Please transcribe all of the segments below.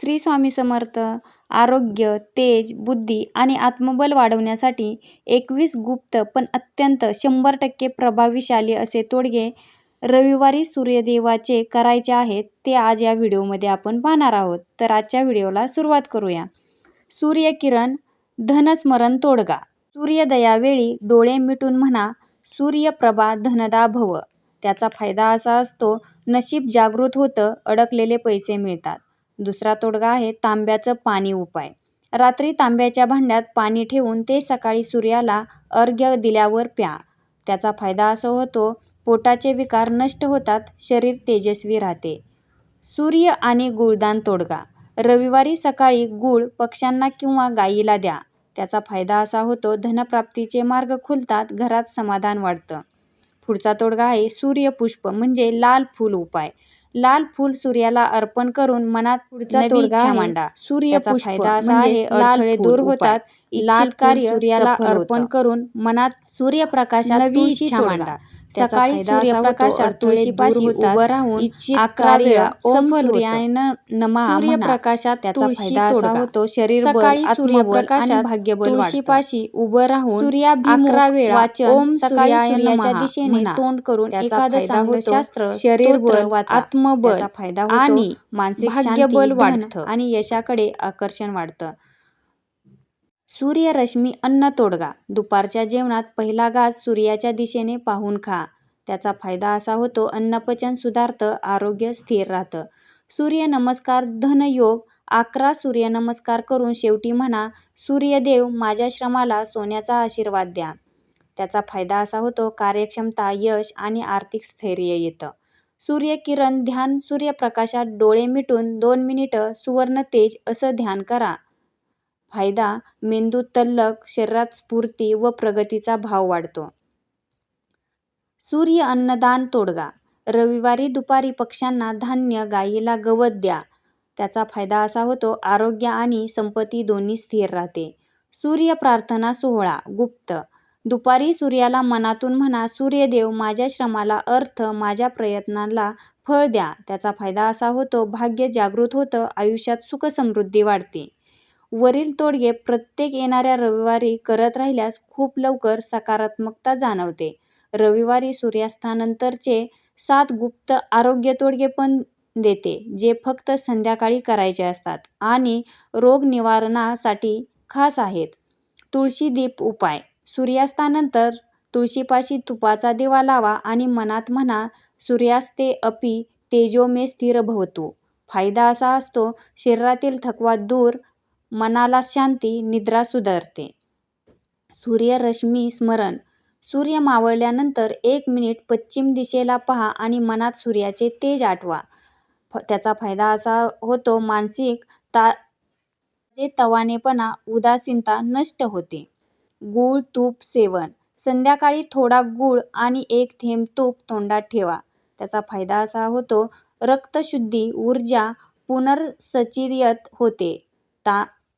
श्री स्वामी समर्थ. आरोग्य, तेज, बुद्धी आणि आत्मबल वाढवण्यासाठी 21 गुप्त पण अत्यंत 100% प्रभावीशाली असे तोडगे रविवारी सूर्यदेवाचे करायचे आहेत ते आज या व्हिडिओमध्ये आपण पाहणार आहोत. तर आजच्या व्हिडिओला सुरुवात करूया. सूर्यकिरण धनस्मरण तोडगा. सूर्योदयावेळी डोळे मिटून म्हणा, सूर्यप्रभा धनदा भव. त्याचा फायदा असा असतो, नशीब जागृत होतं, अडकलेले पैसे मिळतात. दुसरा तोडगा आहे तांब्याचं पाणी उपाय. रात्री तांब्याच्या भांड्यात पाणी ठेवून ते सकाळी सूर्याला अर्घ्य दिल्यावर प्या. त्याचा फायदा असा होतो, पोटाचे विकार नष्ट होतात, शरीर तेजस्वी राहते. सूर्य आणि गुळदान तोडगा. रविवारी सकाळी गूळ पक्ष्यांना किंवा गायीला द्या. त्याचा फायदा असा होतो, धनप्राप्तीचे मार्ग खुलतात, घरात समाधान वाढतं. पुढचा तोडगा आहे सूर्यपुष्प म्हणजे लाल फूल उपाय. लाल फूल सूर्याला अर्पण करून मनात पुढचा तोडगा मांडा. सूर्यपुष्प फायदा असा आहे, अडथळे दूर होतात, इच्छित कार्य सूर्याला अर्पण करून मनात सूर्यप्रकाशात नवी इच्छा मांडा. सकाळी सूर्यप्रकाशात तुळशीपाशी उभं राहून 11 वेळा ओम सूर्याय नमः सूर्यप्रकाशात त्याचा फायदा असा होतो, शरीर बल, आत्मबल आणि भाग्यबल. तुळशीपाशी उभं राहून 11 वेळा ओम सूर्याय नमः दिशेने तोंड करून एखादं चांगलं शास्त्र, शरीर बल, आत्मबल आणि मानसिक भाग्यबल वाढतं आणि यशाकडे आकर्षण वाढतं. सूर्यरश्मी अन्न तोडगा. दुपारच्या जेवणात पहिला घास सूर्याच्या दिशेने पाहून खा. त्याचा फायदा असा होतो, अन्नपचन सुधारतं, आरोग्य स्थिर राहतं. सूर्यनमस्कार धनयोग. 11 सूर्यनमस्कार करून शेवटी म्हणा, सूर्यदेव माझ्या श्रमाला सोन्याचा आशीर्वाद द्या. त्याचा फायदा असा होतो, कार्यक्षमता, यश आणि आर्थिक स्थैर्य येतं. सूर्यकिरण ध्यान. सूर्यप्रकाशात डोळे मिटून 2 मिनिटं सुवर्ण तेज असं ध्यान करा. फायदा, मेंदू तल्लख, शरीरात स्फूर्ती व प्रगतीचा भाव वाढतो. सूर्य अन्नदान तोडगा. रविवारी दुपारी पक्ष्यांना धान्य, गायीला गवत द्या. त्याचा फायदा असा होतो, आरोग्य आणि संपत्ती दोन्ही स्थिर राहते. सूर्य प्रार्थना सोहळा गुप्त. दुपारी सूर्याला मनातून म्हणा, सूर्यदेव माझ्या श्रमाला अर्थ, माझ्या प्रयत्नाला फळ द्या. त्याचा फायदा असा होतो, भाग्य जागृत होतं, आयुष्यात सुख समृद्धी वाढते. वरील तोडगे प्रत्येक येणाऱ्या रविवारी करत राहिल्यास खूप लवकर सकारात्मकता जाणवते. रविवारी सूर्यास्तानंतरचे 7 गुप्त आरोग्य तोडगे पण देते, जे फक्त संध्याकाळी करायचे असतात आणि रोग निवारणासाठी खास आहेत. तुळशी दीप उपाय. सूर्यास्तानंतर तुळशीपाशी तुपाचा दिवा लावा आणि मनात म्हणा, सूर्यास्ते अपि तेजो मे स्थिर भवतु. फायदा असा असतो, शरीरातील थकवा दूर, मनाला शांती, निद्रा सुधारते. सूर्यरश्मी स्मरण. सूर्य मावळल्यानंतर 1 मिनिट पश्चिम दिशेला पहा आणि मनात सूर्याचे तेज आठवा. त्याचा फायदा असा होतो, मानसिक तवानेपणा, उदासीनता नष्ट होते. गूळ तूप सेवन. संध्याकाळी थोडा गूळ आणि 1 थेंब तूप तोंडात ठेवा. त्याचा फायदा असा होतो, रक्तशुद्धी, ऊर्जा पुनर्संचयित होते,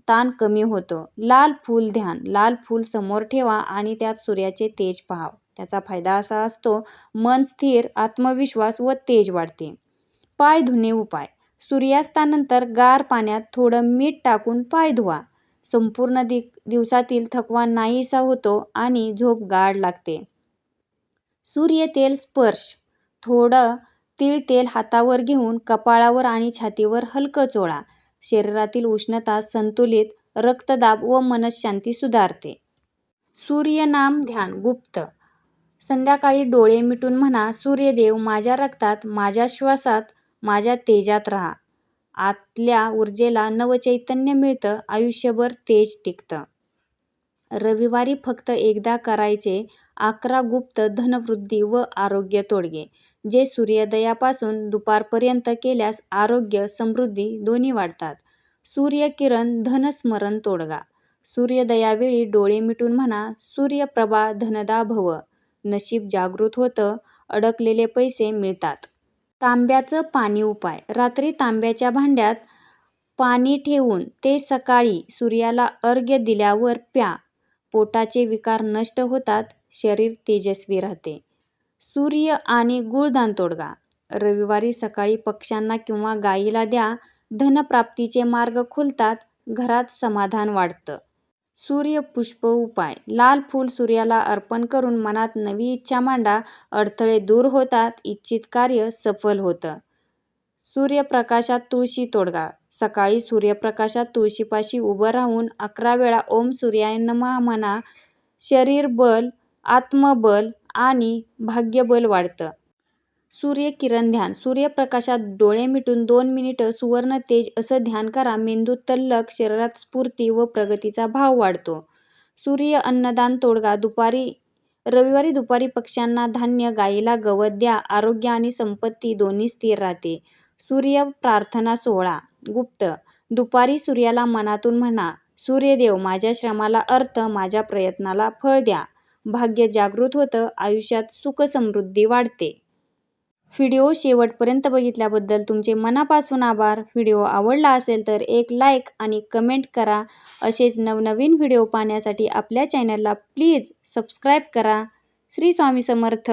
ताण कमी होतो. लाल फूल ध्यान. लाल फूल समोर ठेवा आणि त्यात सूर्याचे तेज पहा. त्याचा फायदा असा असतो, मन स्थिर, आत्मविश्वास व तेज वाढते. पाय धुणे उपाय. सूर्यास्तानंतर गार पाण्यात थोडं मीठ टाकून पाय धुवा. संपूर्ण दिवसातील थकवा नाहीसा होतो आणि झोप गाढ लागते. सूर्यतेल स्पर्श. थोडं तीळ तेल हातावर घेऊन कपाळावर आणि छातीवर हलकं चोळा. शरीरातील उष्णता संतुलित, रक्तदाब व मनःशांती सुधारते. सूर्यनाम ध्यान गुप्त. संध्याकाळी डोळे मिटून म्हणा, सूर्यदेव माझ्या रक्तात, माझ्या श्वासात, माझ्या तेजात राहा. आतल्या ऊर्जेला नवचैतन्य मिळतं, आयुष्यभर तेज टिकतं. रविवारी फक्त एकदा करायचे 11 गुप्त धनवृद्धी व आरोग्य तोडगे, जे सूर्योदयापासून दुपारपर्यंत केल्यास आरोग्य, समृद्धी दोन्ही वाढतात. सूर्यकिरण धनस्मरण तोडगा. सूर्योदयावेळी डोळे मिटून म्हणा, सूर्यप्रभा धनदा भव. नशीब जागृत होतं, अडकलेले पैसे मिळतात. तांब्याचं पाणी उपाय. रात्री तांब्याच्या भांड्यात पाणी ठेवून ते सकाळी सूर्याला अर्घ्य दिल्यावर प्या. पोटाचे विकार नष्ट होतात, शरीर तेजस्वी राहते. सूर्य आणि गुळदान तोडगा. रविवारी सकाळी पक्ष्यांना किंवा गायीला द्या. धनप्राप्तीचे मार्ग खुलतात, घरात समाधान वाढतं. सूर्यपुष्प उपाय. लाल फूल सूर्याला अर्पण करून मनात नवी इच्छा मांडा. अडथळे दूर होतात, इच्छित कार्य सफल होतं. सूर्यप्रकाशात तुळशी तोडगा. सकाळी सूर्यप्रकाशात तुळशीपाशी उभं राहून 11 वेळा ओम सूर्याय नमः म्हणा. शरीर बल, आत्मबल आणि भाग्यबल वाढतं. सूर्यकिरण ध्यान. सूर्यप्रकाशात डोळे मिटून 2 मिनिटं सुवर्ण तेज असं ध्यान करा. मेंदू तल्लख, शरीरात स्फूर्ती व प्रगतीचा भाव वाढतो. सूर्य अन्नदान तोडगा. रविवारी दुपारी पक्ष्यांना धान्य, गायीला गवत द्या. आरोग्य आणि संपत्ती दोन्ही स्थिर राहते. सूर्य प्रार्थना सोहळा. गुप्त. दुपारी सूर्याला मनातून म्हणा, सूर्यदेव, माझ्या श्रमाला अर्थ, माझ्या प्रयत्नाला फळ द्या. भाग्य जागृत होतं, आयुष्यात सुख समृद्धी वाढते. व्हिडिओ शेवटपर्यंत बघितल्याबद्दल तुमचे मनापासून आभार. व्हिडिओ आवडला असेल तर एक लाईक आणि कमेंट करा. असेच नवनवीन व्हिडिओ पाहण्यासाठी आपल्या चॅनलला प्लीज सबस्क्राईब करा. श्री स्वामी समर्थ.